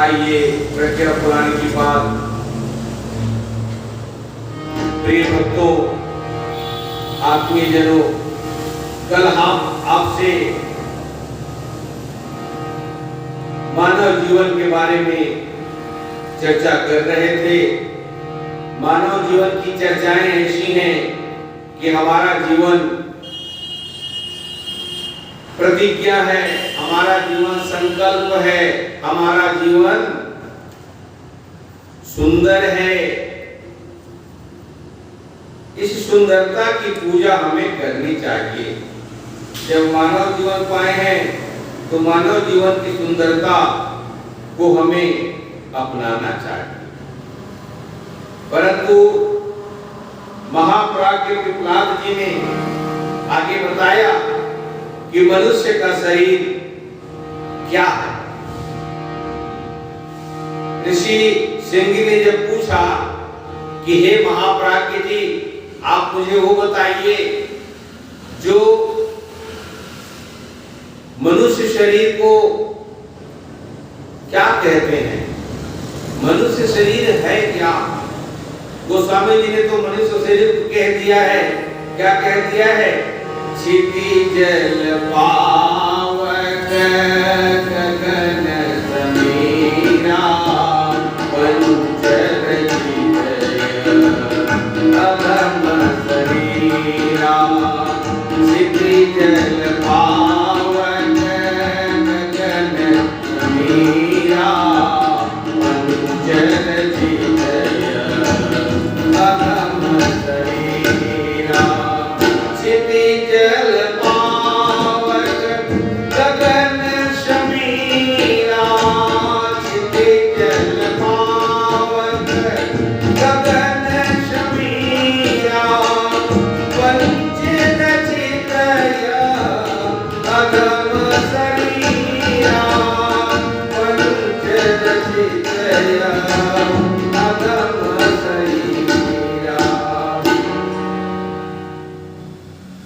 आइए प्रज्ञा पुरानी की बात। प्रिय भक्तों, आत्मीय जनों, कल हम आपसे मानव जीवन के बारे में चर्चा कर रहे थे। मानव जीवन की चर्चाएं ऐसी हैं कि हमारा जीवन प्रतिज्ञा है, हमारा जीवन संकल्प है, हमारा जीवन सुंदर है। इस सुंदरता की पूजा हमें करनी चाहिए। जब मानव जीवन पाए हैं तो मानव जीवन की सुंदरता को हमें अपनाना चाहिए। परंतु महाप्राज्ञ पिपलाद जी ने आगे बताया कि मनुष्य का शरीर क्या है। ऋषि सिंह ने जब पूछा कि हे महाप्राज्ञ जी, आप मुझे वो बताइए जो मनुष्य शरीर को क्या कहते हैं, मनुष्य शरीर है क्या? गोस्वामी जी ने तो मनुष्य शरीर को कह दिया है, क्या कह दिया है? क्षितिजल पावक गगन समीरा पंचर हृदय अधम शरीर।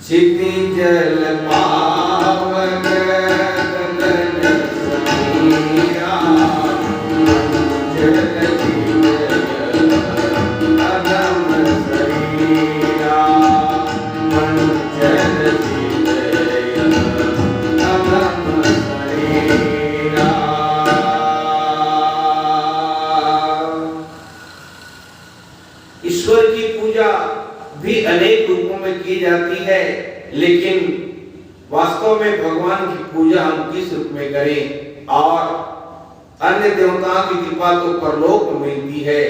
क्षितिजल पावन गगन समीरा, मंजर जीवय अधम शरीरा, मंजर जीवय अधम शरीरा। ईश्वर की पूजा भी अनेक रूपों में की जाती है, लेकिन वास्तव में भगवान की पूजा हम किस रूप में करें? और अन्य देवताओं की कृपा तो परलोक में मिलती है,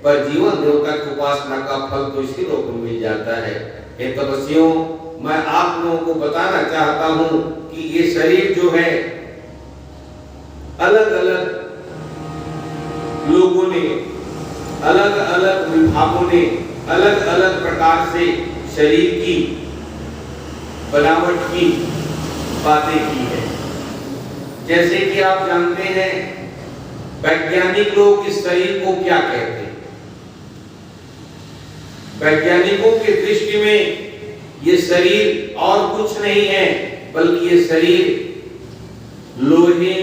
पर जीवन देवता की उपासना का फल तो इसी लोक में मिल जाता है। हे तपस्वियों, मैं आप लोगों को बताना चाहता हूं कि ये शरीर जो है, अलग अलग लोगों ने, अलग अलग विभागों ने अलग अलग प्रकार से शरीर की बनावट की बातें की है। जैसे कि आप जानते हैं, वैज्ञानिक लोग इस शरीर को क्या कहते हैं? वैज्ञानिकों की दृष्टि में ये शरीर और कुछ नहीं है, बल्कि ये शरीर लोहे,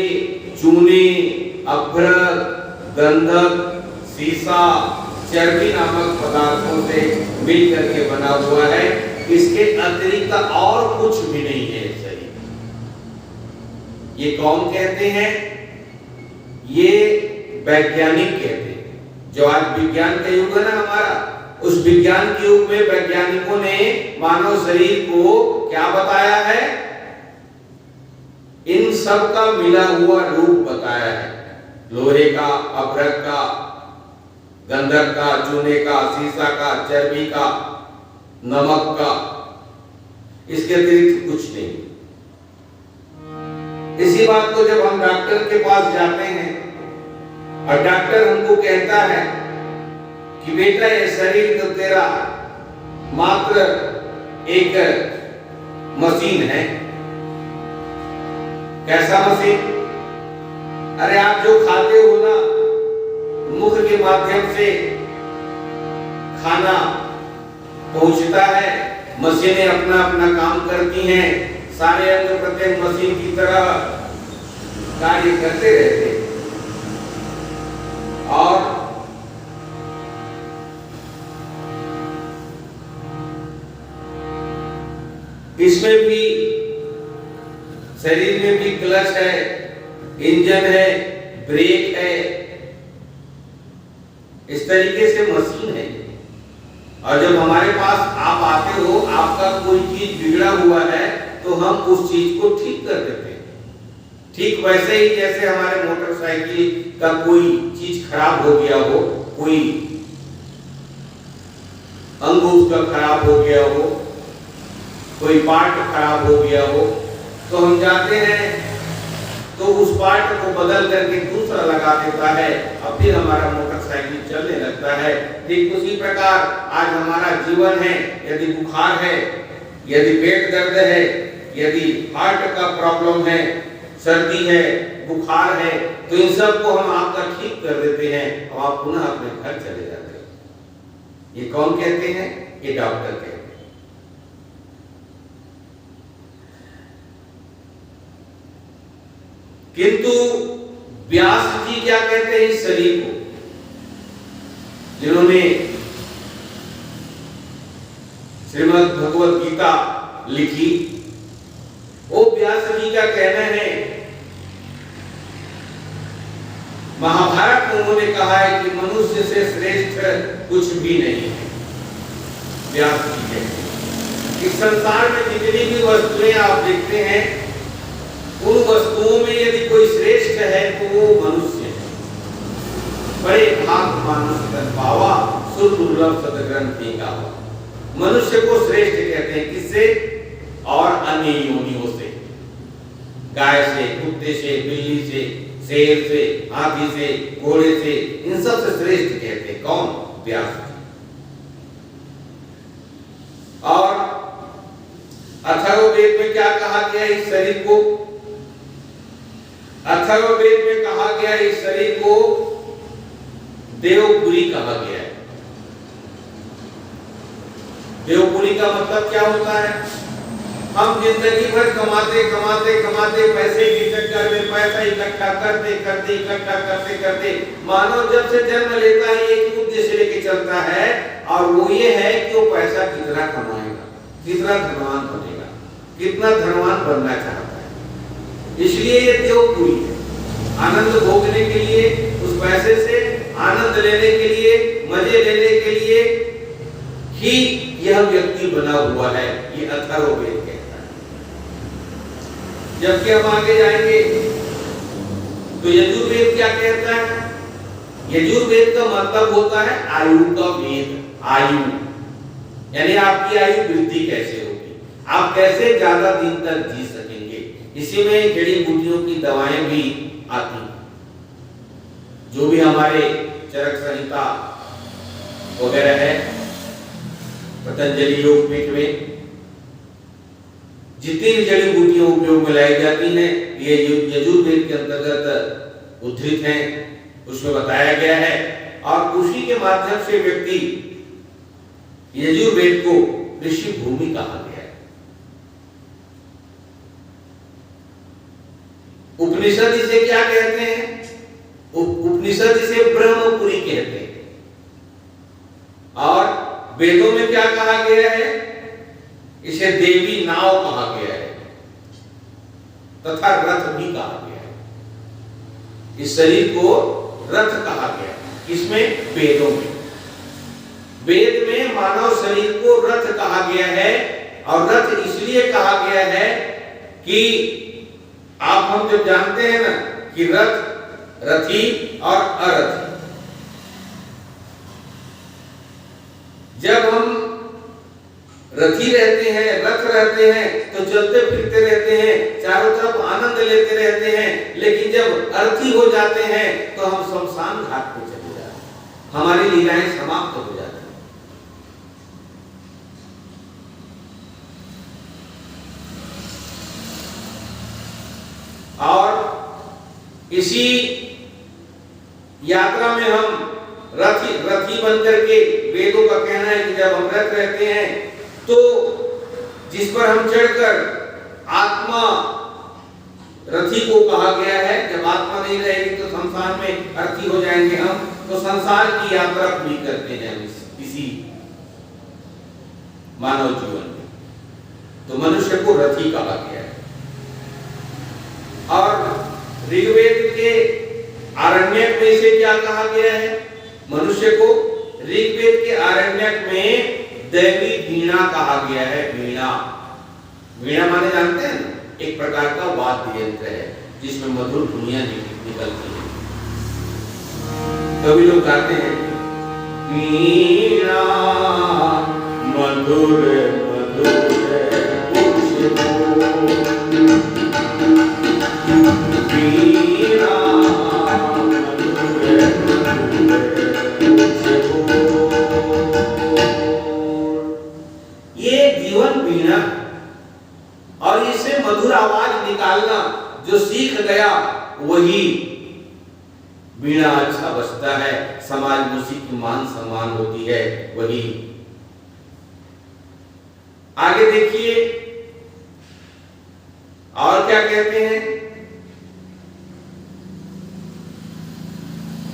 चूने, अभ्रक, गंधक, सीसा, चर्बी नामक पदार्थों से मिलकर के बना हुआ है। इसके अतिरिक्त और कुछ भी नहीं है शरीर। ये कौन कहते हैं? ये वैज्ञानिक कहते हैं। जो आज विज्ञान का युग है ना हमारा, उस विज्ञान के युग में वैज्ञानिकों ने मानव शरीर को क्या बताया है? इन सब का मिला हुआ रूप बताया है। लोहे का, अभ्रक का, गंधक का, चूने का, सीसा का, चर्बी का, नमक का, इसके अतिरिक्त कुछ नहीं। इसी बात को जब हम डॉक्टर के पास जाते हैं और डॉक्टर हमको कहता है कि बेटा ये शरीर तो तेरा मात्र एक मशीन है। कैसा मशीन? अरे आप जो खाते हो ना, मुख के माध्यम से खाना पहुंचता है, मशीनें अपना अपना काम करती हैं, सारे अंग प्रत्यंग मशीन की तरह कार्य करते रहते हैं। और इसमें भी, शरीर में भी क्लच है, इंजन है, ब्रेक है, इस तरीके से मशीन है। और जब हमारे पास आप आते हो, आपका कोई चीज बिगड़ा हुआ है, तो हम उस चीज को ठीक कर देते हैं। ठीक वैसे ही जैसे हमारे मोटरसाइकिल का कोई चीज खराब हो गया हो, कोई अंग उसका खराब हो गया हो, कोई पार्ट खराब हो गया हो, तो हम जाते हैं तो उस पार्ट को बदल करके दूसरा लगा देता है और फिर हमारा मोटरसाइकिल चलने लगता है। ठीक उसी प्रकार आज हमारा जीवन है। यदि बुखार है, यदि पेट दर्द है, यदि हार्ट का प्रॉब्लम है, सर्दी है, बुखार है, तो इन सब को हम आपका ठीक कर देते हैं और आप पुनः अपने घर चले जाते हैं। ये कौन कहते हैं? ये डॉक्टर कहते हैं। किंतु व्यास जी क्या कहते हैं इस शरीर को, जिन्होंने श्रीमद् भगवत गीता लिखी? वो व्यास जी का कहना है, महाभारत में उन्होंने कहा है कि मनुष्य से श्रेष्ठ कुछ भी नहीं है। व्यास जी कहते हैं इस संसार में जितनी भी वस्तुएं आप देखते हैं, उन वस्तुओं में यदि कोई श्रेष्ठ है तो वो मनुष्य है। बड़े भाग मानुष तन पावा, सुर दुर्लभ सदग्रंथि गावा। मनुष्य को श्रेष्ठ कहते हैं। किससे? और अन्य योनियों से, गाय से, कुत्ते से, बिल्ली से, शेर से, हाथी से, घोड़े से, इन सब से श्रेष्ठ कहते हैं। कौन? व्यास। और अथर्ववेद में क्या कहा गया इस शरीर को? अथर्ववेद में कहा गया इस शरीर को देवपुरी कहा गया है। देवपुरी का मतलब क्या होता है? हम जिंदगी भर कमाते कमाते कमाते पैसे के चक्कर में पैसा इकट्ठा करते करते इकट्ठा करते करते मानव जब से जन्म लेता है एक उद्देश्य लेके चलता है, और वो ये है कि वो पैसा कितना कमाएगा, कितना धनवान बनेगा, कितना धनवान बनना चाहता है। इसलिए ये देवपुरी है, आनंद भोगने के लिए, उस पैसे से आनंद लेने के लिए, मजे लेने के लिए ही यह व्यक्ति बना हुआ है। ये अथर्ववेद कहता है। जबकि हम आगे जाएंगे तो यजुर्वेद क्या कहता है? यजुर्वेद का मतलब होता है आयु का वेद। आयु यानी आपकी आयु वृद्धि कैसे होगी, आप कैसे ज्यादा दिन तक जी सकेंगे। इसी में जड़ी बूटियों की दवाएं भी आती हैं, जो भी हमारे चरक संहिता वगैरह है, पतंजलि योग पीठ में जितनी भी जड़ी बूटियां उपयोग में लाई जाती हैं, ये यजुर्वेद के अंतर्गत उद्धृत हैं, उसमें बताया गया है। और उसी के माध्यम से व्यक्ति, यजुर्वेद को ऋषि भूमि कहा गया है। उपनिषद इसे क्या कहते हैं? उपनिषद इसे ब्रह्मपुरी कहते हैं। और वेदों में क्या कहा गया है? इसे देवी नाव कहा गया है तथा रथ भी कहा गया है। इस शरीर को रथ कहा गया है। किसमें? वेदों में। वेद में मानव शरीर को रथ कहा गया है, और रथ इसलिए कहा गया है कि हम जब जानते हैं ना कि रथ, रथी और अरथी, जब हम रथी रहते हैं, रथ रहते हैं, तो चलते फिरते रहते हैं, चारों तरफ आनंद लेते रहते हैं। लेकिन जब अर्थी हो जाते हैं तो हम शमशान घाट पे चले जाते हैं, हमारी लीलाएं समाप्त हो जाती हैं। और इसी यात्रा में हम रथी बनकर के, वेदों का कहना है कि जब हम रथ रहते हैं तो जिस पर हम चढ़कर, आत्मा रथी को कहा गया है। जब आत्मा नहीं रहेगी तो संसार में अर्थी हो जाएंगे हम, तो संसार की यात्रा पूरी करते हैं इसी मानव जीवन में, तो मनुष्य को रथी कहा गया है। और ऋग्वेद के आरण्यक में इसे क्या कहा गया है? मनुष्य को ऋग्वेद के आरण्यक में दैवी वीणा कहा गया है। वीणा, वीणा माने जानते हैं ना, एक प्रकार का वाद्य यंत्र है जिसमें मधुर ध्वनियां निकलती हैं। कभी लोग गाते हैं वीणा मधुर मधुर वीणा वीणा, और इसे मधुर आवाज निकालना जो सीख गया वही वीणा अच्छा बजता है, समाज में उसी की मान सम्मान होती है। वही आगे देखिए और क्या कहते हैं?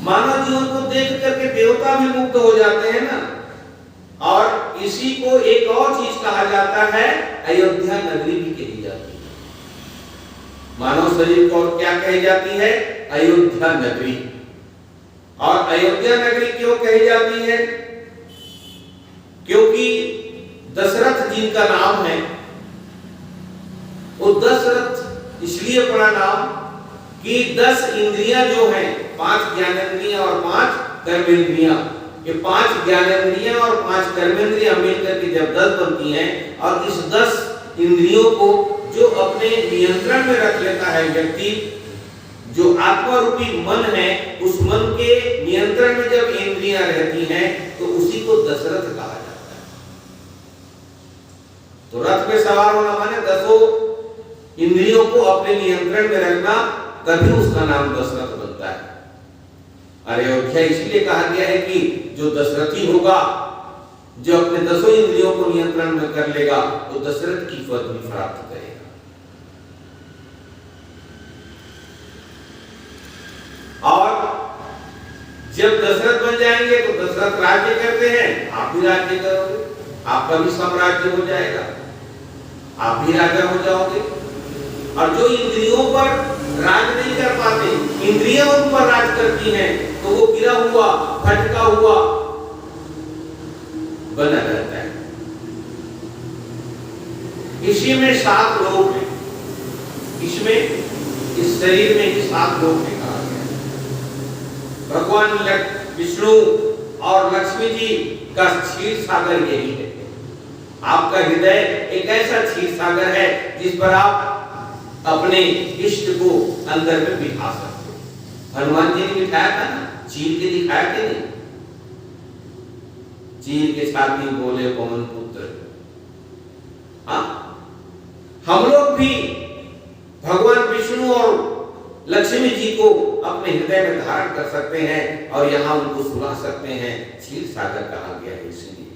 मानव जीवन को देख करके देवता भी मुक्त हो जाते हैं ना। और इसी को एक और चीज कहा जाता है, अयोध्या नगरी भी कही जाती है। मानव शरीर को और क्या कही जाती है? अयोध्या नगरी। और अयोध्या नगरी क्यों कही जाती है? क्योंकि दशरथ जिनका नाम है, वो दशरथ इसलिए पड़ा नाम कि 10 इंद्रियां जो हैं, 5 ज्ञानेंद्रियां और 5 कर्मेंद्रियां, ये 5 ज्ञानेंद्रियां और 5 कर्मेंद्रियां मिलकर के जब 10 बनती हैं, और इस 10 इंद्रियों को जो अपने नियंत्रण में रख लेता है व्यक्ति, जो आत्मा रूपी मन है, उस मन के नियंत्रण में जब इंद्रियां रहती हैं तो उसी को दशरथ कहा जाता है। तो रथ पे सवार होना माने 10 इंद्रियों को अपने नियंत्रण में रखना, तभी उसका नाम दशरथ बनता है। अयोध्या इसलिए कहा गया है कि जो दशरथी होगा जो अपने 10 इंद्रियों को नियंत्रण में कर लेगा वो दशरथ की पदवी प्राप्त करेगा। और जब दशरथ बन जाएंगे तो दशरथ राज्य करते हैं, आप भी राज्य करोगे, आपका भी साम्राज्य हो जाएगा, आप भी राजा हो जाओगे। और जो इंद्रियों पर राज नहीं कर पाते, इंद्रियां उन पर राज करती हैं, तो वो गिरा हुआ भटका हुआ बना रहता है। इसी में 7 लोग हैं, इसमें इस शरीर में ही 7 लोग हैं कहा गया। भगवान विष्णु और लक्ष्मी जी का क्षीर सागर यही है। आपका हृदय एक ऐसा क्षीर सागर है जिस पर आप अपने इष्ट को अंदर में बिठा सकते हो। हनुमान जी ने बिठाया था ना, चीर के दिखाया थे नहीं, चीर के छाती बोले पवन पुत्र। हाँ, हम लोग भी भगवान विष्णु और लक्ष्मी जी को अपने हृदय में धारण कर सकते हैं और यहाँ उनको सुला सकते हैं। क्षीर सागर कहा गया है इसलिए।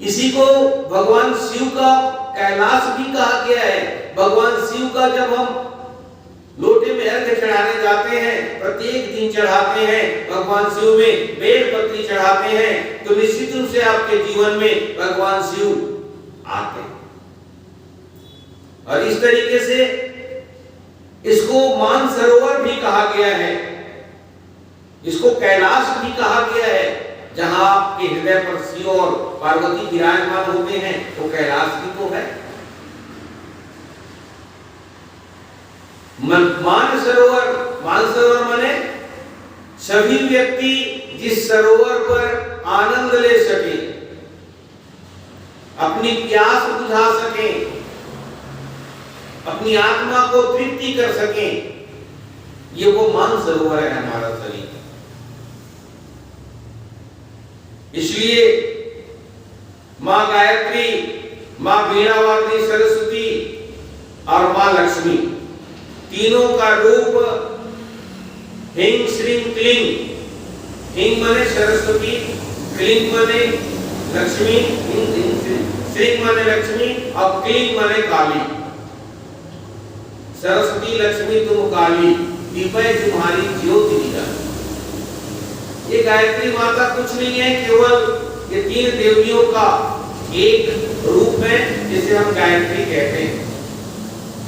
इसी को भगवान शिव का कैलाश भी कहा गया है। भगवान शिव का जब हम लोटे में अर्घ्य चढ़ाने जाते हैं, प्रत्येक दिन चढ़ाते हैं, भगवान शिव में बेल पत्री चढ़ाते हैं, तो निश्चित रूप से आपके जीवन में भगवान शिव आते हैं। और इस तरीके से इसको मानसरोवर भी कहा गया है, इसको कैलाश भी कहा गया है। जहां आपके हृदय पर शिव और पार्वती विराजमान होते हैं तो कैलाश भी तो है। मानसरोवर माने सभी व्यक्ति जिस सरोवर पर आनंद ले सके, अपनी प्यास बुझा सके, अपनी आत्मा को तृप्ति कर सके, ये वो मानसरोवर है हमारा शरीर। इसलिए मां गायत्री, मां वीणावादिनी सरस्वती और मां लक्ष्मी तीनों का रूप ह्रीं श्रीं क्लीं। ह्रीं माने सरस्वती, क्लीं माने लक्ष्मी, श्रीं माने लक्ष्मी और क्लीं माने काली। सरस्वती लक्ष्मी तुम काली, दिव्य तुम्हारी ज्योति निराली। ये गायत्री माता कुछ नहीं है, केवल ये 3 देवियों का एक रूप है जिसे हम गायत्री कहते हैं।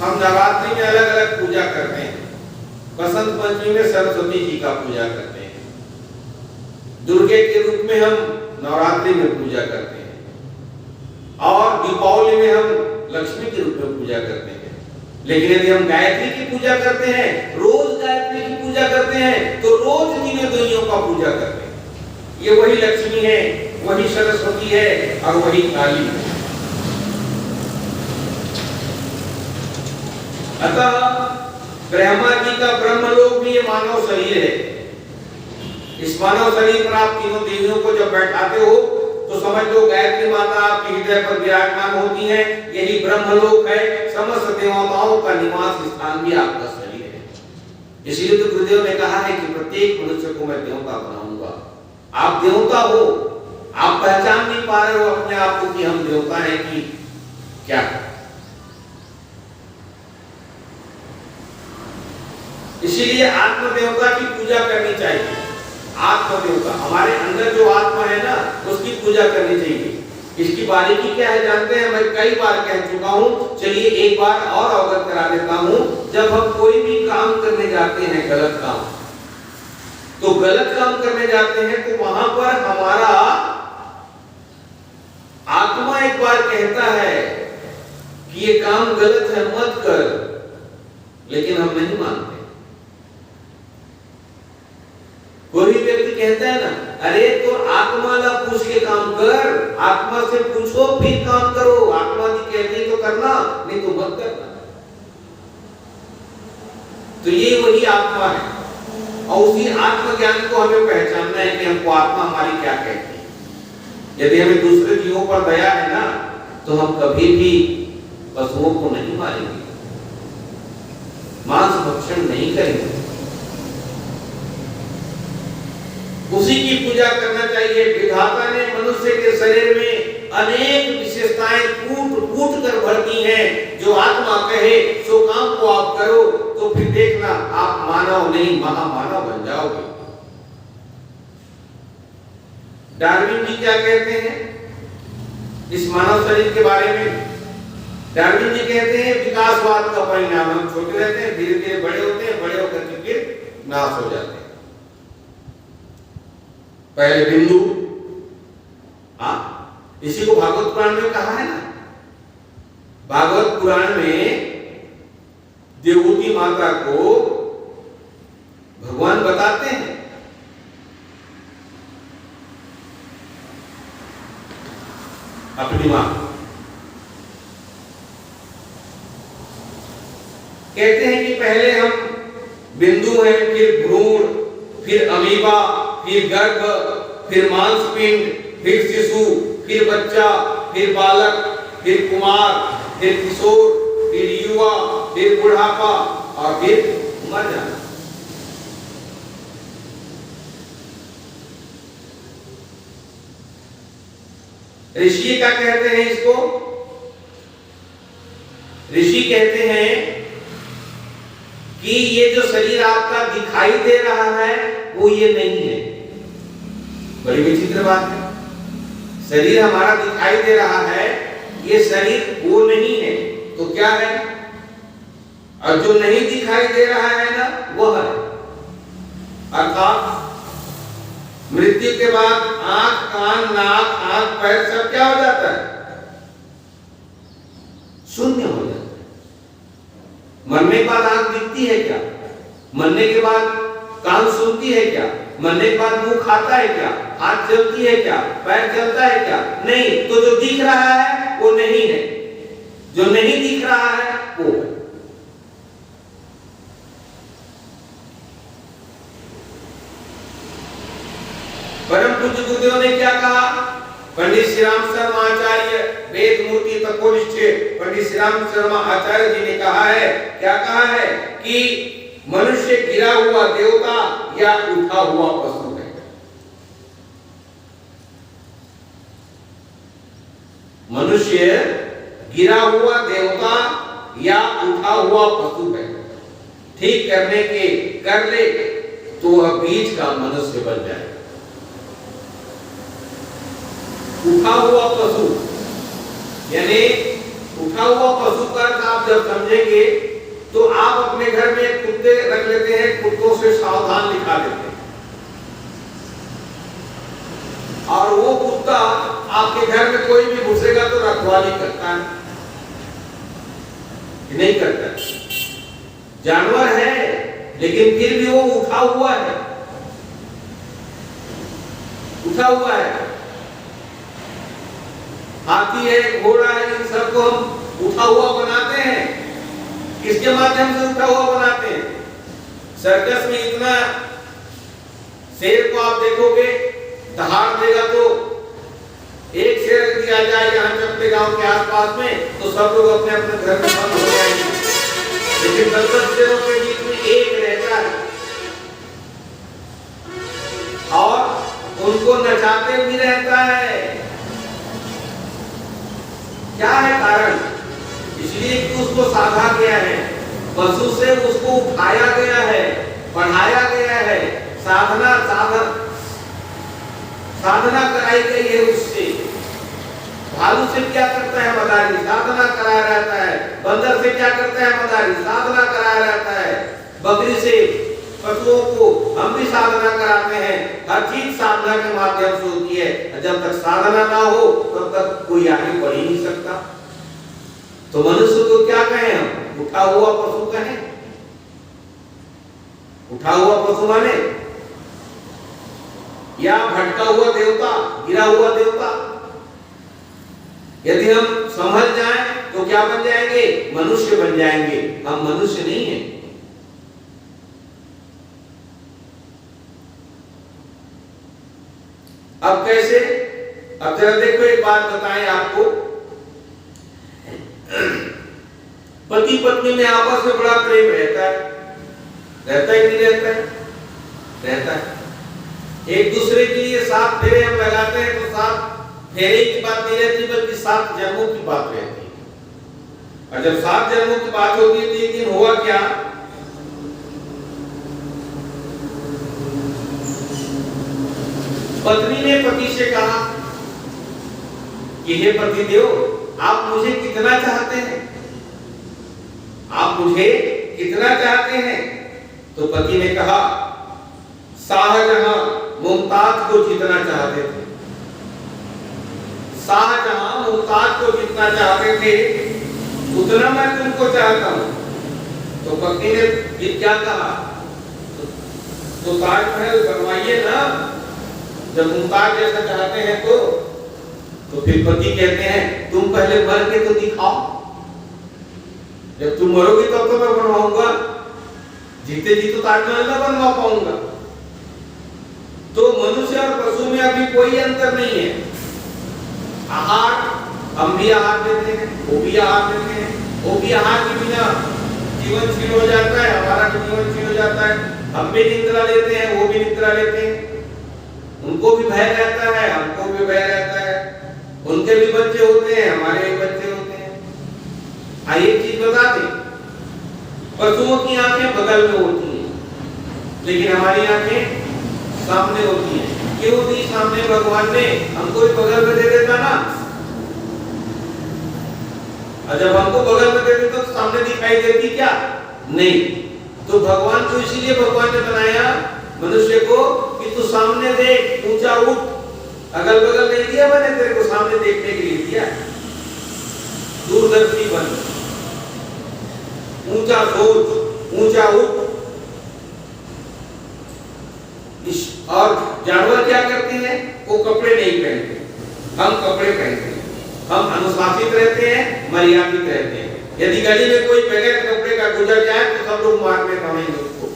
हम नवरात्रि में अलग अलग पूजा करते हैं। बसंत पंचमी में सरस्वती जी का पूजा करते हैं, दुर्गे के रूप में हम नवरात्रि में पूजा करते हैं, और दीपावली में हम लक्ष्मी के रूप में पूजा करते हैं। लेकिन यदि हम गायत्री की पूजा करते हैं, रोज गायत्री की पूजा करते हैं, तो रोज तीनों देवियों का पूजा करते हैं। ये वही लक्ष्मी है, वही सरस्वती है और वही काली है। अतः ब्रह्मा जी का ब्रह्मलोक भी ये मानव शरीर है। इस मानव शरीर पर आप तीनों देवियों को जब बैठाते हो तो समझ लो गायत्री माता आपके हृदय पर विराजमान होती है। यही ब्रह्मलोक है, समस्त देवताओं का निवास स्थान भी आपका शरीर है। इसलिए तो गुरुदेव ने कहा है कि प्रत्येक मनुष्य को मैं देवता बनाऊंगा। आप देवता हो, आप पहचान नहीं पा रहे हो अपने आप को कि हम देवता हैं कि क्या। इसीलिए आत्मदेवता की पूजा करनी चाहिए। आत्मदेवता हमारे अंदर जो आत्मा है ना, उसकी पूजा करनी चाहिए। इसकी बारीकी क्या है जानते हैं? मैं कई बार कह चुका हूं, चलिए एक बार और अवगत करा देता हूं। जब हम कोई भी काम करने जाते हैं, गलत काम, तो गलत काम करने जाते हैं तो वहां पर हमारा आत्मा एक बार कहता है कि ये काम गलत है, मत कर, लेकिन हम नहीं मानते। कोई व्यक्ति कहता है ना, अरे तो आत्मा ला पूछ के काम कर, आत्मा से पूछो फिर काम करो। आत्मा जी कहती है तो करना, नहीं तो मत करना। तो ये वही आत्मा है, और उसी आत्मज्ञान को हमें पहचानना है कि हमको आत्मा हमारी क्या कहती है। यदि हमें दूसरे जीवों पर दया है ना, तो हम कभी भी पशुओं को नहीं मारेंगे, मांस भक्षण नहीं करेंगे। उसी की पूजा करना चाहिए। विधाता ने मनुष्य के शरीर में अनेक विशेषताएं कूट कूट कर भर दी हैं। जो आत्मा कहे सो काम को आप करो, तो फिर देखना आप मानव नहीं महामानव बन जाओगे। डार्विन जी क्या कहते हैं इस मानव शरीर के बारे में? डार्विन जी कहते हैं विकासवाद का परिणाम। हम छोटे रहते हैं, धीरे धीरे बड़े होते हैं, बड़े होकर के फिर नाश हो जाते हैं। पहले बिंदु, इसी को भागवत पुराण में कहा है ना। भागवत पुराण में देवहूति माता को भगवान बताते हैं अपनी मां, कहते हैं कि पहले हम बिंदु हैं, फिर भ्रूण, फिर अमीबा, फिर गर्भ, फिर मांसपिंड, फिर शिशु, फिर बच्चा, फिर बालक, फिर कुमार, फिर किशोर, फिर युवा, फिर बुढ़ापा और फिर मर जाना। ऋषि क्या कहते हैं इसको? ऋषि कहते हैं कि ये जो शरीर आपका दिखाई दे रहा है वो ये नहीं है। बड़ी विचित्र बात है। शरीर हमारा दिखाई दे रहा है, ये शरीर वो नहीं है, तो क्या है? और जो नहीं दिखाई दे रहा है ना, वो है। अर्थात मृत्यु के बाद आंख, कान, नाक, आंख, पैर सब क्या हो जाता है? शून्य हो जाता है। मरने के बाद आंख दिखती है क्या? मरने के बाद कान सुनती है क्या? मरने के बाद मुंह खाता है क्या? हाथ चलती है क्या? पैर चलता है क्या? नहीं। तो जो दिख रहा है वो नहीं है, जो नहीं दिख रहा है वो है। परम पूज्य गुरुदेव ने क्या कहा? पंडित श्री राम शर्मा आचार्य वेद मूर्ति तपोनिष्ठ पंडित श्री राम शर्मा आचार्य जी ने कहा है, क्या कहा है कि मनुष्य गिरा हुआ देवता या उठा हुआ पशु है। मनुष्य गिरा हुआ देवता या उठा हुआ पशु है। ठीक करने के कर ले तो वह बीज का मनुष्य बन जाए। उठा हुआ पशु यानी उठा हुआ पशु का आप जब समझेंगे तो आप अपने घर में कुत्ते रख लेते हैं, कुत्तों से सावधान लिखा देते हैं, और वो कुत्ता आपके घर में कोई भी घुसेगा तो रखवाली करता है, नहीं करता। जानवर है लेकिन फिर भी वो उठा हुआ है, उठा हुआ है। हाथी है, घोड़ा है, इन सबको हम उठा हुआ बनाते हैं। किसके माध्यम से उठा हुआ बनाते हैं? सर्कस में इतना शेर को आप देखोगे, दहाड़ देगा तो एक शेर दिया जाए यहाँ चपटे गांव के आसपास में तो सब लोग अपने अपने घर में बंद हो जाएंगे। लेकिन 10 शेरों के बीच में एक रहता है और उनको नचाते भी रहता है। क्या है कारण? इसलिए कि उसको साधा गया है, पशु से उसको उठाया गया है, पढ़ाया गया है, साधना कराई गई है उससे। भालू से क्या करता है मदारी? साधना कराया रहता है। बंदर से क्या करता है मदारी? साधना कराया रहता है। बकरी से, पशुओं को हम भी साधना कराते हैं। हर चीज साधना के माध्यम से होती है। जब तक साधना ना हो तब तक कोई आगे बढ़ ही नहीं सकता। तो मनुष्य को क्या कहें हम? उठा हुआ पशु कहें। उठा हुआ पशु माने या भटका हुआ देवता, गिरा हुआ देवता। यदि हम समझ जाएं तो क्या बन जाएंगे? मनुष्य बन जाएंगे। हम मनुष्य नहीं हैं। अब कैसे? अब जरा देखो, एक बात बताएं आपको। पति पत्नी में आपस में बड़ा प्रेम रहता है, रहता ही नहीं रहता है? रहता है। एक दूसरे के लिए 7 फेरे हम लगाते हैं तो 7 फेरे की बात नहीं रहती, बल्कि 7 जन्मों की बात रहती है। और जब 7 जन्मों की बात होती है तो एक दिन हुआ क्या, पत्नी ने पति से कहा कि हे पतिदेव, आप मुझे कितना चाहते हैं, आप मुझे कितना चाहते हैं? तो पति ने कहा, शाहजहां मुमताज को जितना चाहते थे, शाहजहां मुमताज को जितना चाहते थे उतना मैं तुमको चाहता हूं। तो पत्नी ने ये क्या कहा, तो ताजमहल बनवाइए ना, जब मुमताज जैसा चाहते हैं तो फिर पति कहते हैं तुम पहले मर के तो दिखाओ, जब तुम मरोगे तब तो मैं बनवाऊंगा, जीते जी तो ताजमहल ना बनवा पाऊंगा। तो मनुष्य और पशु में अभी कोई अंतर नहीं है। आहार, हम भी आहार देते हैं, वो भी आहार देते हैं, वो भी आहार के बिना जीवन छीन हो जाता है, हमारा भी जीवन छीन हो जाता है। हम भी निद्रा लेते हैं, वो भी निद्रा लेते हैं, उनको भी भय रहता है, हमको भी भय रहता है, उनके भी बच्चे होते हैं, हमारे भी बच्चे होते हैं। एक चीज बता दें, पशुओं की आंखें बगल में होती हैं, लेकिन हमारी आंखें सामने होती हैं। क्यों दी सामने? भगवान ने हमको भी बगल में दे देता ना, और जब हमको बगल में दे देता तो सामने दिखाई देती क्या? नहीं। तो भगवान को इसीलिए भगवान ने बनाया मनुष्य को कि तू सामने देख, ऊंचा उठ, अगल बगल नहीं दिया मैंने तेरे को, सामने देखने के लिए दिया। दूरदर्शी बन, ऊंचा सोच, ऊंचा उठ। और जानवर क्या करते हैं? वो कपड़े नहीं पहनते, हम कपड़े पहनते हैं, हम अनुशासित रहते हैं, मर्यादित रहते हैं। यदि गली में कोई बगैर कपड़े का गुजर जाए तो सब लोग मारने पड़ेंगे उसको,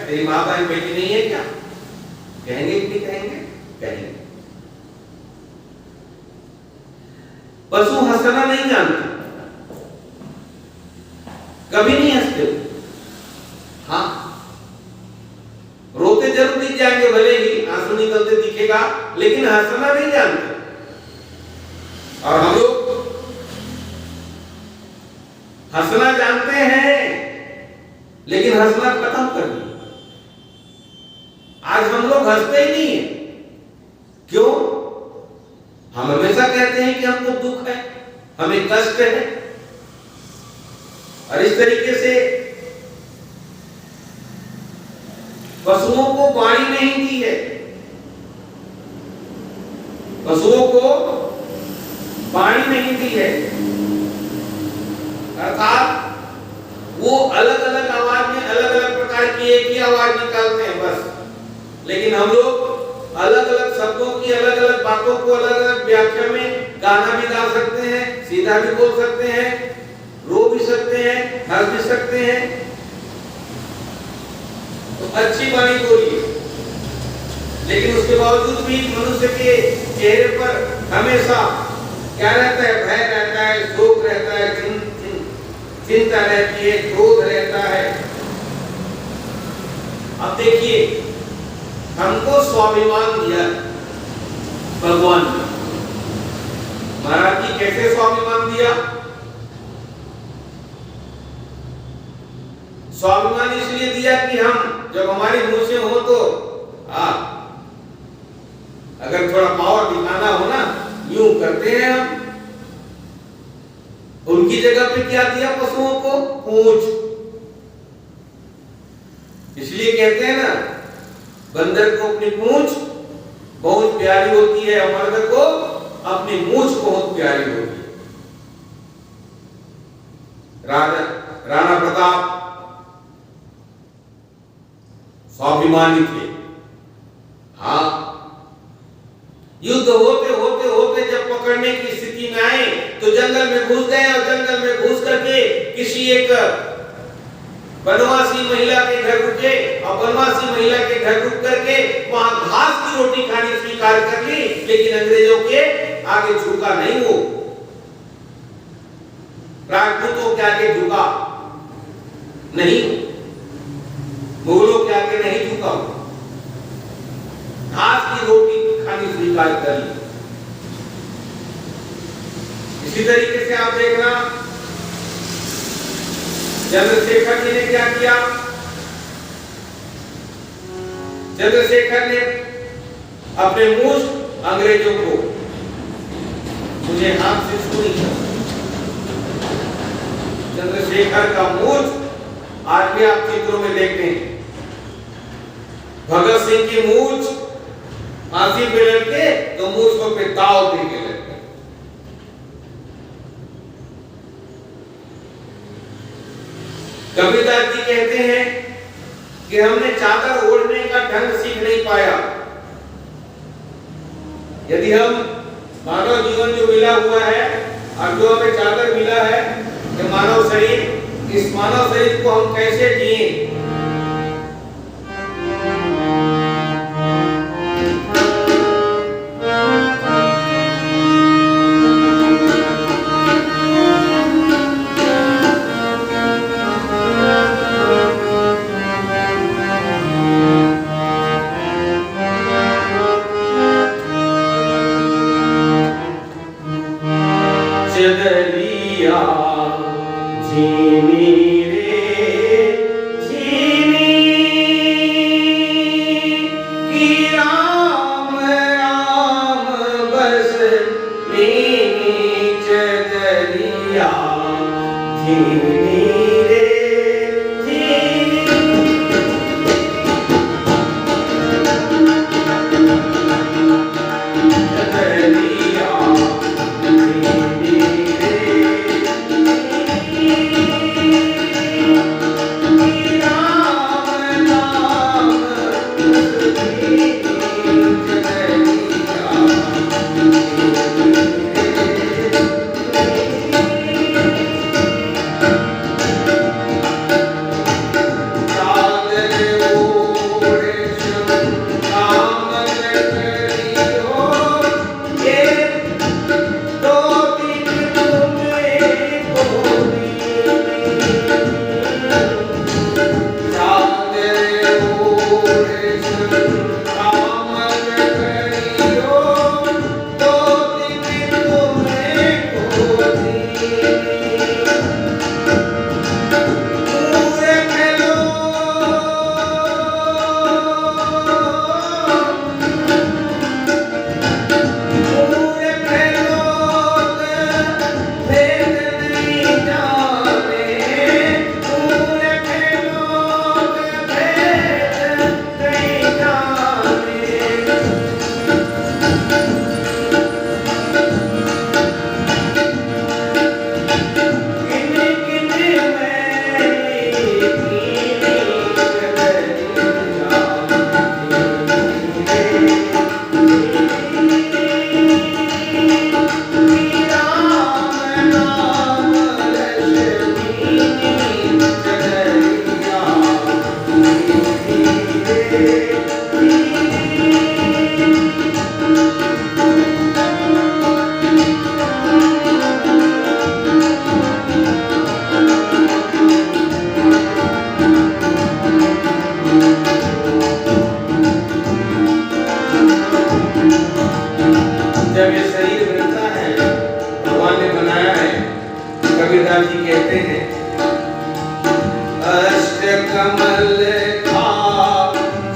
तेरी माँ बहन बेटी नहीं है क्या? कहेंगे कि कहेंगे? कहेंगे। पशु हंसना नहीं जानते, कभी नहीं हंसते। हाँ, रोते जरूर दिख जाएंगे, भले ही आंसू निकलते दिखेगा, लेकिन हंसना नहीं जानते। और हम लोग हंसना जानते हैं, लेकिन हंसना खत्म कर दिया। आज हम लोग हंसते ही नहीं है। क्यों? हम हमेशा कहते हैं कि हमको दुख है, हमें कष्ट है, और इस तरीके से पशुओं को वाणी नहीं दी है। पशुओं को वाणी नहीं दी है, अर्थात वो अलग अलग आवाज में अलग अलग प्रकार की एक ही आवाज निकालते हैं बस। लेकिन हम लोग अलग अलग शब्दों की, अलग अलग बातों को अलग अलग व्याख्या में गाना भी गा सकते हैं, सीधा भी बोल सकते हैं, रो भी सकते हैं, हंस भी सकते हैं। तो अच्छी वाणी बोलिए, लेकिन उसके बावजूद भी मनुष्य के चेहरे पर हमेशा क्या रहता है? भय रहता है, शोक रहता है, चिंता रहती है, क्रोध रहता है। अब देखिए, हमको स्वाभिमान दिया भगवान ने। महाराज जी कैसे स्वाभिमान दिया? स्वाभिमान इसलिए दिया कि हम जब हमारे मुंह से हो तो अगर थोड़ा पावर दिखाना हो ना, यूं करते हैं हम। उनकी जगह पे क्या दिया पशुओं को? पूंछ। इसलिए कहते हैं ना, बंदर को अपनी पूंछ बहुत प्यारी होती है, मर्द को अपनी मूंछ बहुत प्यारी होती है। राणा प्रताप स्वाभिमानी थे। हाँ, युद्ध होते होते होते जब पकड़ने की स्थिति में आए तो जंगल में घुस गए, और जंगल में घुस करके किसी एक वनवासी महिला के घर रुके, और वनवासी महिला के घर रुक करके वहां घास की रोटी खानी स्वीकार कर ली, लेकिन अंग्रेजों के आगे झुका नहीं। वो राजपूतों के आगे झुका नहीं, मुगलों के आगे नहीं झुका। स्वीकार कर ली। इसी तरीके से आप देखना चंद्रशेखर जी ने क्या किया। चंद्रशेखर ने अपने मुश्त अंग्रेजों को मुझे हाथ से छू। चंद्रशेखर का मुश्त आज भी आप चित्रों में देखते हैं। भगत सिंह की मूंछ फांसी पे लटके तो मूंछों पे ताव दे के लटके। कबीरदास जी कहते हैं कि हमने चादर ओढ़ने का ढंग सीख नहीं पाया। यदि हम मानव जीवन जो मिला हुआ है और जो हमें चादर मिला है कि मानव शरीर, इस मानव शरीर को हम कैसे जिए। चदरिया झीनी रे झीनी की राम राम बस नीनी चदरिया झीनी रे झीनी। चदरिया जब ये शरीर बनता है, भगवान ने बनाया है, कबीरदास जी कहते हैं अष्ट कमल का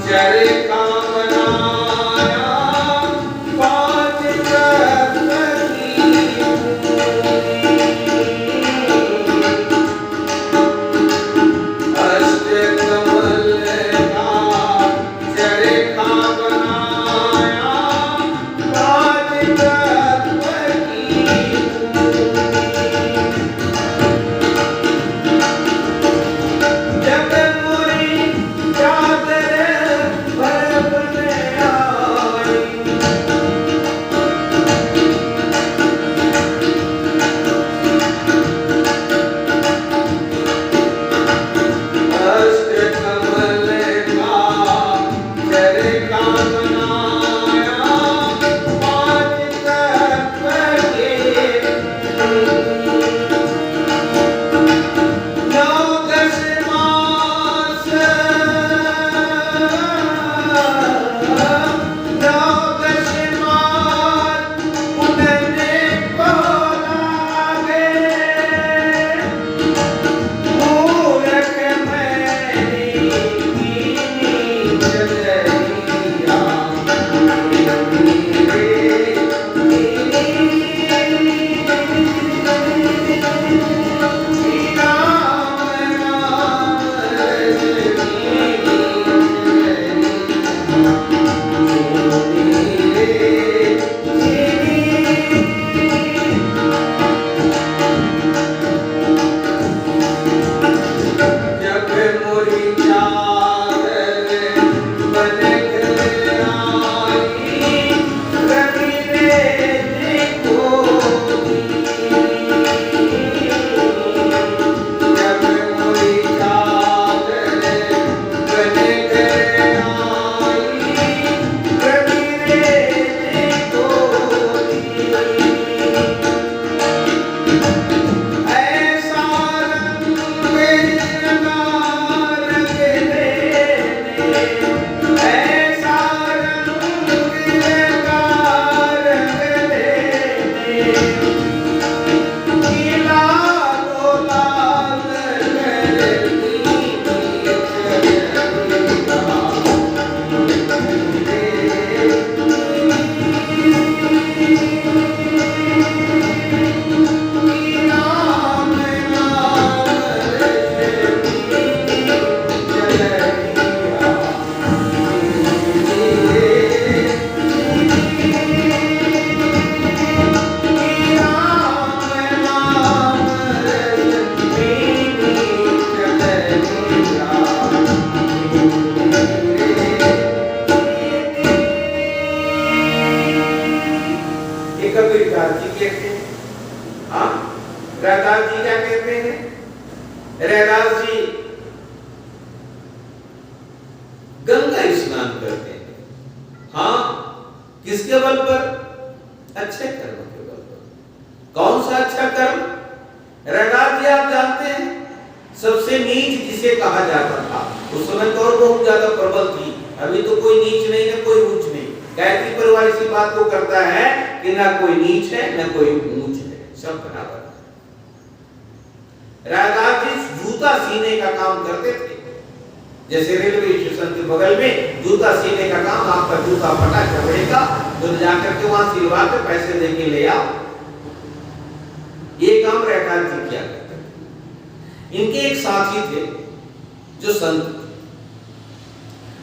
चरखा बनाया पाँच तत्व की अष्ट कमल का चरखा बनाया पाँच तत्व की जब मुर रैदास जी क्या कहते हैं? रैदास जी गंगा स्नान करते हैं। हाँ, किसके बल पर? अच्छे कर्म के बल पर। कौन सा अच्छा कर्म? रैदास जी आप जानते हैं सबसे नीच जिसे कहा जाता था उस समय तो और बहुत ज्यादा प्रबल थी। अभी तो कोई नीच नहीं है, कोई ऊंच नहीं। गायत्री परिवार इसी बात को करता है कि ना कोई नीच है ना कोई ऊंच है, सब बराबर है। रैदास जी जूता सीने का काम करते थे। जैसे रेलवे स्टेशन के बगल में जूता सीने का काम, आपका जूता फटा चमड़े का तो जाकर के वहां सिलवा के पैसे देके ले आओ, ये काम रैदास जी किया करते थे। इनके एक साथी थे जो संत थे,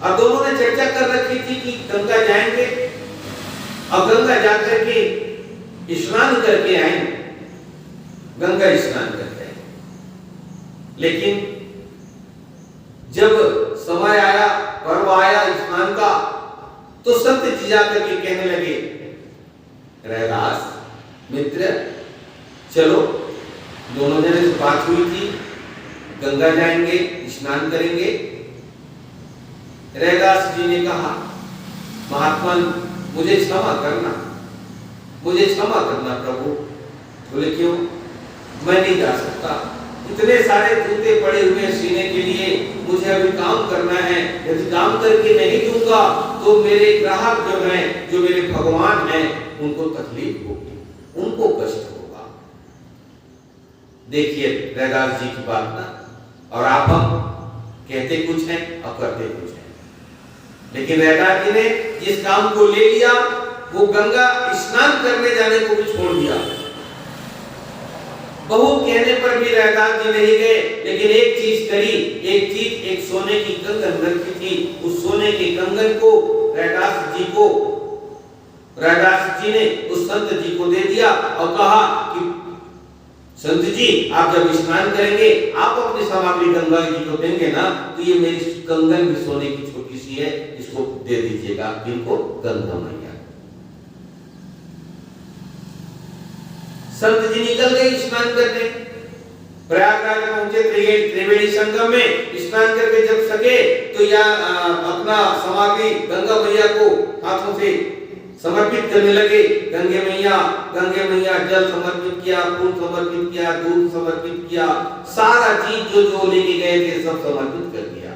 और दोनों ने चर्चा कर रखी थी कि गंगा जाएंगे और गंगा जाकर के स्नान करके आएंगे, गंगा स्नान करके आएंगे। लेकिन जब समय आया, पर्व आया स्नान का, तो संत जी जाकर के कहने लगे, रैदास मित्र चलो, दोनों जने से बात हुई थी, गंगा जाएंगे स्नान करेंगे। रैदास जी ने कहा, महात्मा मुझे क्षमा करना, मुझे क्षमा करना प्रभु। बोले क्यों? मैं नहीं जा सकता, इतने सारे जूते पड़े हुए सीने के लिए, मुझे अभी काम करना है। यदि काम करके नहीं दूंगा तो मेरे ग्राहक जो हैं, जो मेरे भगवान हैं, उनको तकलीफ होगी, उनको कष्ट होगा। देखिए रैदास जी की बात ना, और आप हम कहते कुछ हैं और करते कुछ हैं। लेकिन रैदास जी ने जिस काम को ले लिया वो गंगा स्नान करने जाने को भी छोड़ दिया। बहुत कहने पर भी रैदास जी नहीं गए, लेकिन एक चीज करी, एक चीज, एक सोने की कंगन रखी थी, उस सोने के कंगन को रैदास जी ने उस संत जी को दे दिया और कहा कि संत जी आप जब स्नान करेंगे आप अपनी सामग्री गंगा जी को देंगे ना, तो ये मेरी कंगन भी सोने की छोटी सी है, इसको दे दीजिएगा, इनको गंगा मैया। संत जी निकल गए स्नान करने, प्रयागराज पहुंचे, त्रिवेणी संगम में स्नान करके जब सके तो या अपना सामग्री गंगा मैया को हाथों से समर्पित करने लगे। गंगे मैया जल समर्पित किया, फूल समर्पित किया, दूध समर्पित किया, सारा चीज जो जो लेके गए थे सब समर्पित कर दिया।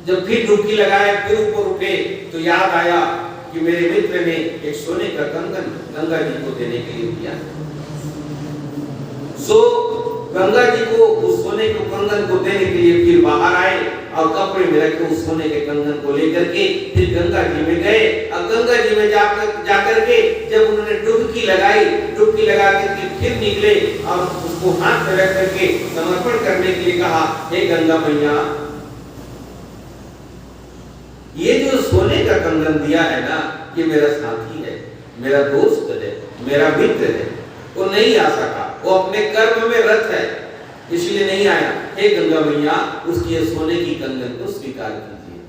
जब फिर डुबकी लगाए, फिर ऊपर उठे तो याद आया कि मेरे मित्र ने एक सोने का कंगन गंगा जी को देने के लिए दिया। सो गंगा जी को उस सोने के कंगन को देने के लिए फिर बाहर आए और कपड़े में रखे उस सोने के कंगन को लेकर के फिर गंगा जी में गए। और गंगा जी में जाकर के जब उन्होंने डुबकी लगाई, डुबकी लगा करके फिर निकले और उसको हाथ में रख करके समर्पण करने के लिए कहा, हे गंगा मैया, ये जो सोने का कंगन दिया है ना, ये मेरा साथी है, मेरा दोस्त है, मेरा मित्र है, वो नहीं आ सका, वो अपने कर्म में रत है, इसलिए नहीं आया। हे गंगा मैया, उसकी सोने की कंगन को स्वीकार कीजिए।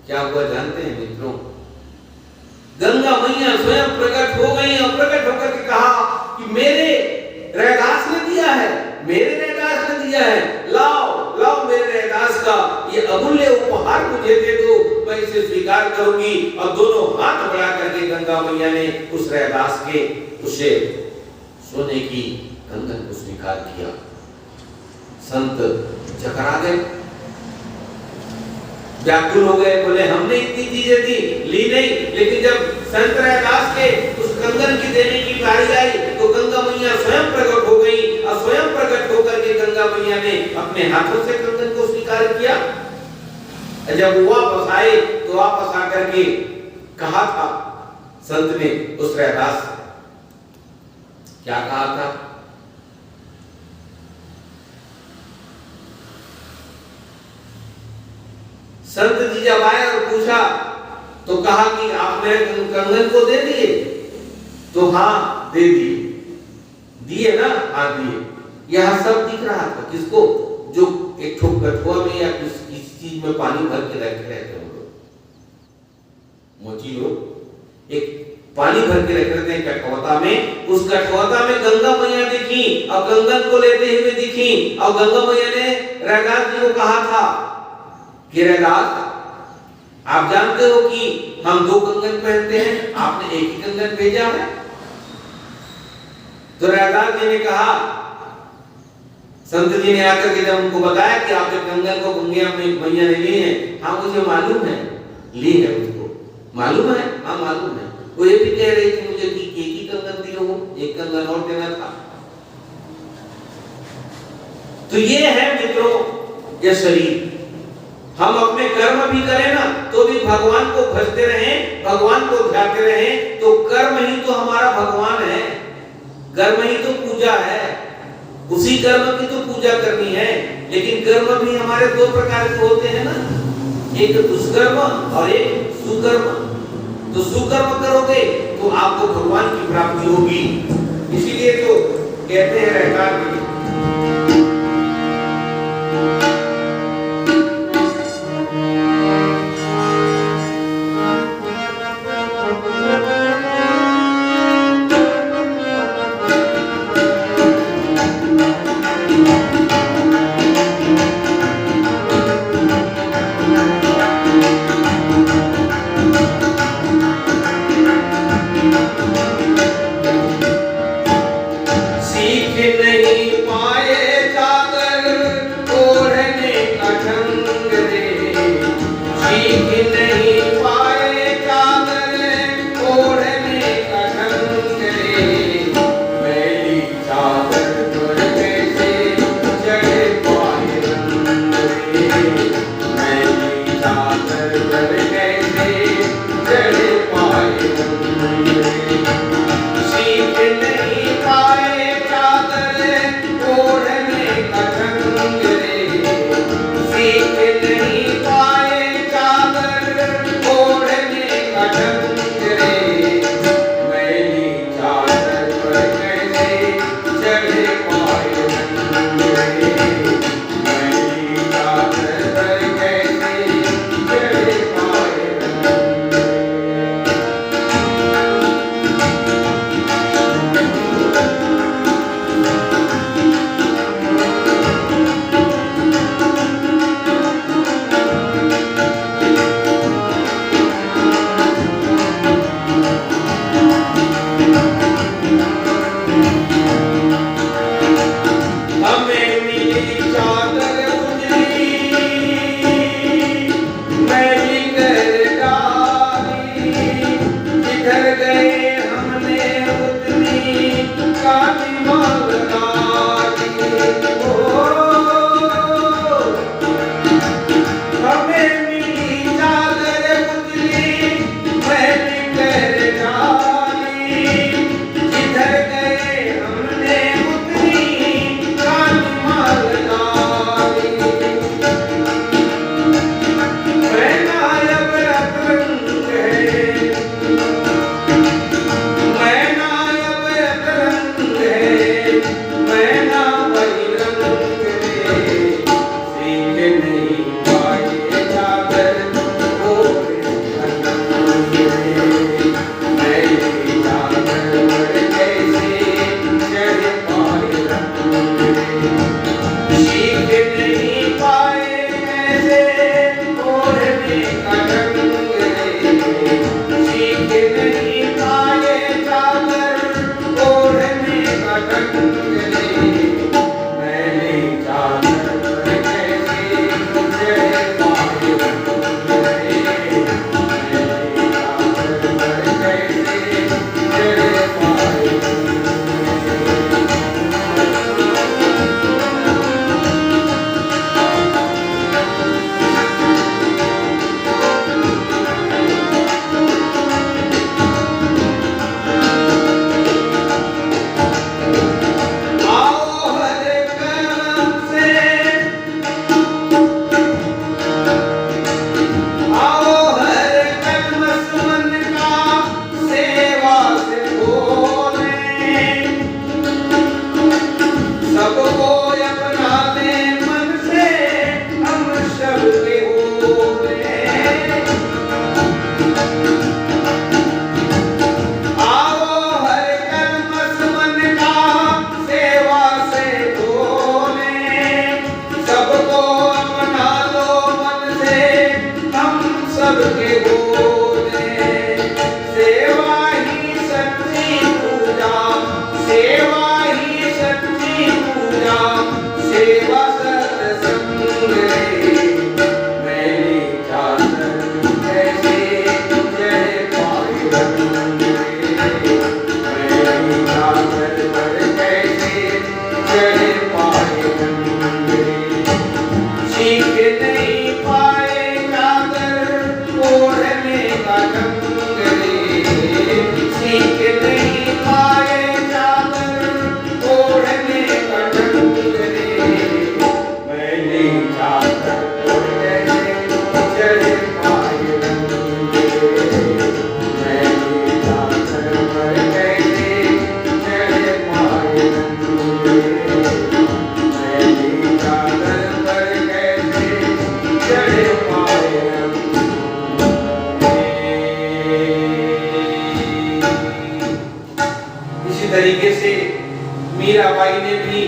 क्या हुआ जानते हैं मित्रों? गंगा मैया स्वयं प्रकट हो गई और प्रकट होकर के कहा कि मेरे रैदास ने दिया है, मेरे रैदास ने दिया है, लाओ लाओ मेरे रैदास का ये अमूल्य उपहार मुझे दे दो, मैं इसे स्वीकार करूंगी। और दोनों हाथ बढ़ा करके गंगा मैया ने उस रैदास के उसे सोने की कंगन को स्वीकार किया। संत चकरा गए, व्याकुल हो गए, बोले हमने इतनी चीजें ली नहीं, लेकिन जब संत रैदास के उस कंगन की देने की बारी आई तो गंगा मैया स्वयं प्रकट हो गई और स्वयं प्रकट होकर के गंगा मैया ने अपने हाथों से कंगन को स्वीकार किया। जब वो वापस आए तो वापस आकर के कहा था संत ने उस रैदास से, क्या कहा था? संत जी जब आए और पूछा तो कहा कि आप मेरे कंगन को दे दिए? तो हाँ दे दिए। दिए ना? हाँ दिए। यह सब दिख रहा था किसको? जो एक ठोक कठुआ में या किस चीज में पानी भर के रखे रहते हैं लोग, मोची लोग, एक पानी भर के रख रहे थे कठौता में। उस कठौता में गंगा मैया दिखी और कंगन को लेते हुए दिखी और गंगा मैया ने रैदास जी को कहा था कि रैदास, आप जानते हो कि हम 2 कंगन पहनते हैं, आपने एक ही कंगन भेजा है। तो रैदास जी ने कहा, संत जी ने आकर के जब उनको बताया कि आपके कंगन को गंगा मैया ने ली है, हाँ मुझे मालूम है, ली है, उसको मालूम है, हाँ मालूम है। वो ये भी कह रही थी मुझे कि एक ही कंगन दियो हो, एक कंगन और देना था। तो ये है मित्रों ये शरीर। हम अपने कर्म भी करें ना तो भी भगवान को भजते रहें, भगवान को ध्याते रहें, तो कर्म ही तो हमारा भगवान है, कर्म ही तो पूजा है, उसी कर्म की तो पूजा करनी है। लेकिन कर्म भी हमारे 2 प्रकार के होते हैं ना, एक दुष्कर्म और एक सुकर्म। तो सुकर्म करोगे तो आपको भगवान की प्राप्ति होगी। इसीलिए तो कहते हैं रहकार में भी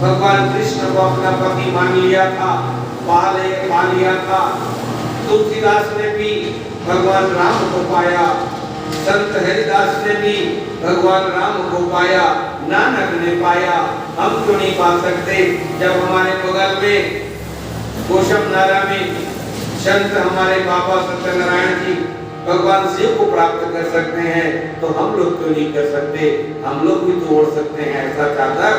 भगवान कृष्ण को अपना पति मान लिया था, पा लिया था। तुलसीदास ने भी भगवान राम को पाया, संत हरिदास ने भी भगवान राम को पाया, नानक ने पाया। हम क्यों नहीं पा सकते? जब हमारे बगल में गोशम नारा में संत हमारे बाबा सत्यनारायण जी भगवान शिव को प्राप्त कर सकते हैं, तो हम लोग क्यों नहीं कर सकते? हम लोग भी तो ओढ़ सकते हैं ऐसा चादर।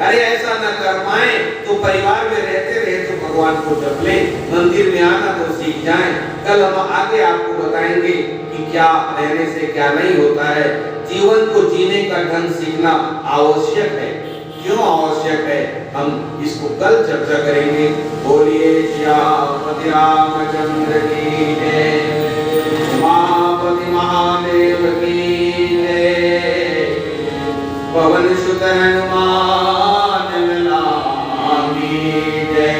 अरे ऐसा न कर पाए तो परिवार में रहते रहे तो भगवान को जप ले, मंदिर में आना तो सीख जाएं। कल हम आगे आपको बताएंगे कि क्या रहने से क्या नहीं होता है। जीवन को जीने का ढंग सीखना आवश्यक है। क्यों आवश्यक है, हम इसको कल चर्चा करेंगे। बोलिए श्यामपति रामचंद्र की जय, उमापति महादेव की जय, पवन सुत हनुमान लाल की जय।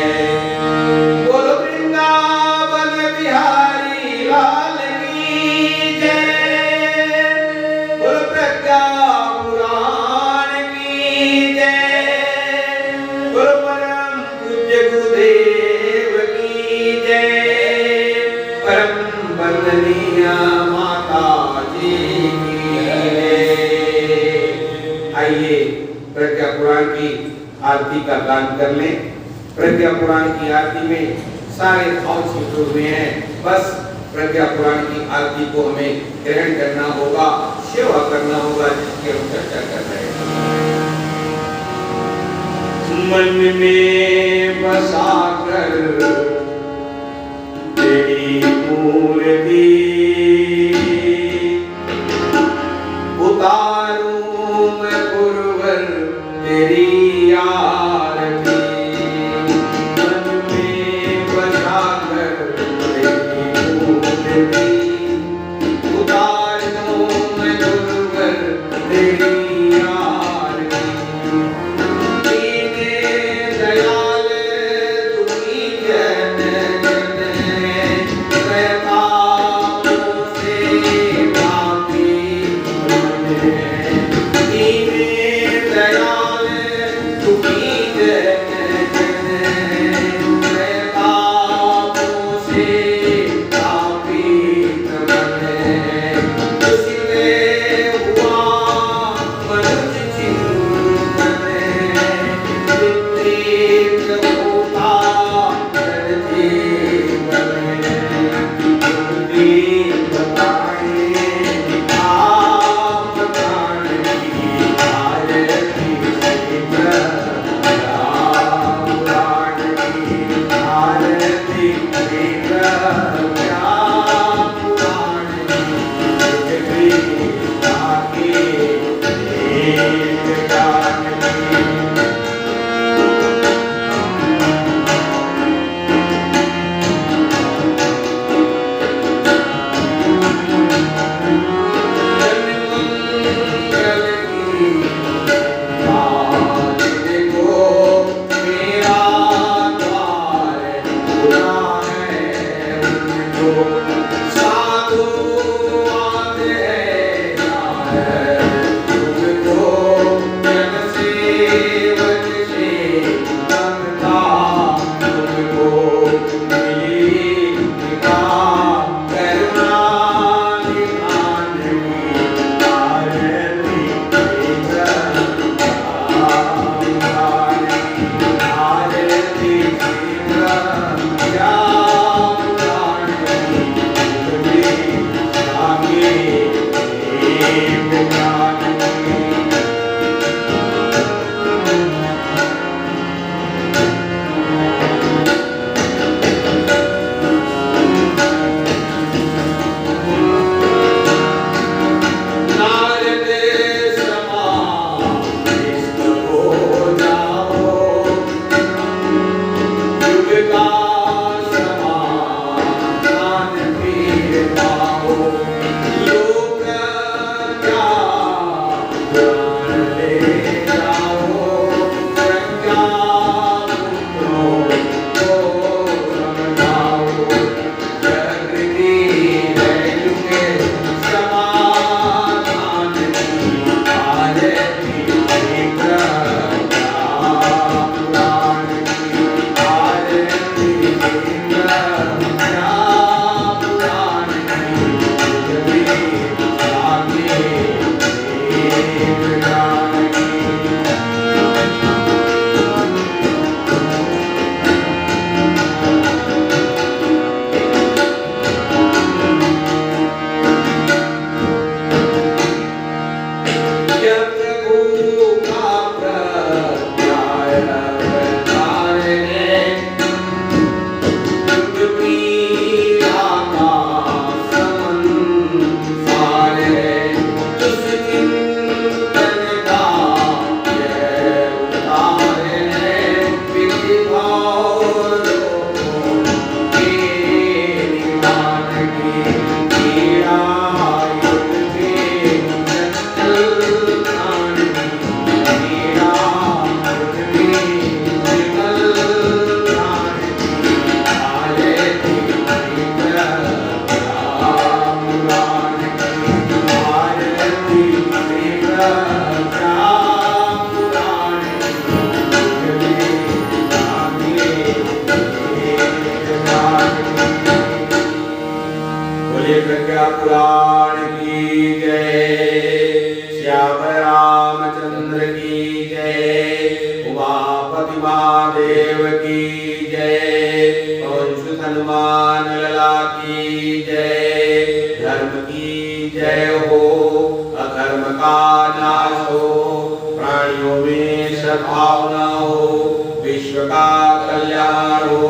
बोलो वृंदावन बिहारी लाल की जय, बोलो प्रज्ञा पुराण की जय, बोलो परम पूज्य गुरुदेव की जय, परम वंदनीय माता जी की जय। आइए प्रज्ञा पुराण की आरती का गान कर लें। प्रज्ञा पुराण की आरती में सारे भाव छिपे हुए हैं। बस प्रज्ञा पुराण की आरती को हमें ग्रहण करना होगा, सेवा करना होगा, जिसकी हम चर्चा कर रहे हैं। मन में बसा कर तेरी मूर्ति उतारूं मैं गुरुवर तेरी आरती। मन में बसा कर तेरी मूर्ति उतारूं मैं गुरुवर तेरी आरती। दीने दयाल तुम्ही जन जन प्रताप से पापी बने। दीने दयाल तुम्ही जन जन प्रताप से पापी बने। तुझसे हुआ मनुष्य चिंतन, विपरीत होता जन जीवन। बुद्धि बताए आप प्राण की आरती से प्रभु। पुराण की जय। श्याम रामचंद्र की जय। उमापति महादेव की जय। पवन सुत हनुमान लला की जय। धर्म की जय हो, अधर्म का नाश हो, प्राणियों में सद्भावना हो, विश्व का कल्याण हो,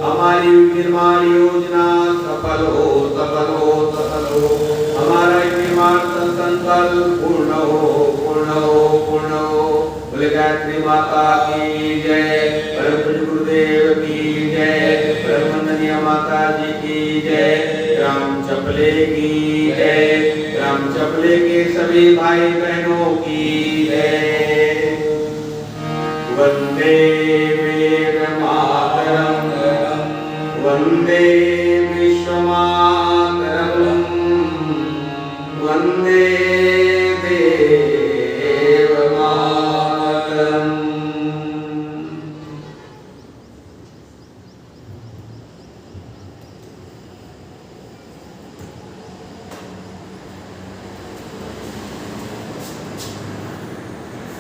हमारी निर्माण योजना सफल हो, सफल हो, सफल हो, हमारा निर्माण संकल्प पूर्ण हो, पूर्ण हो, पूर्ण हो। बोले गायत्री माता की जय। परम पूज्य गुरुदेव की जय। परम वंदनीय माता जी की जय। राम चपले की जय। राम चपले के सभी भाई बहनों की जय। वंदे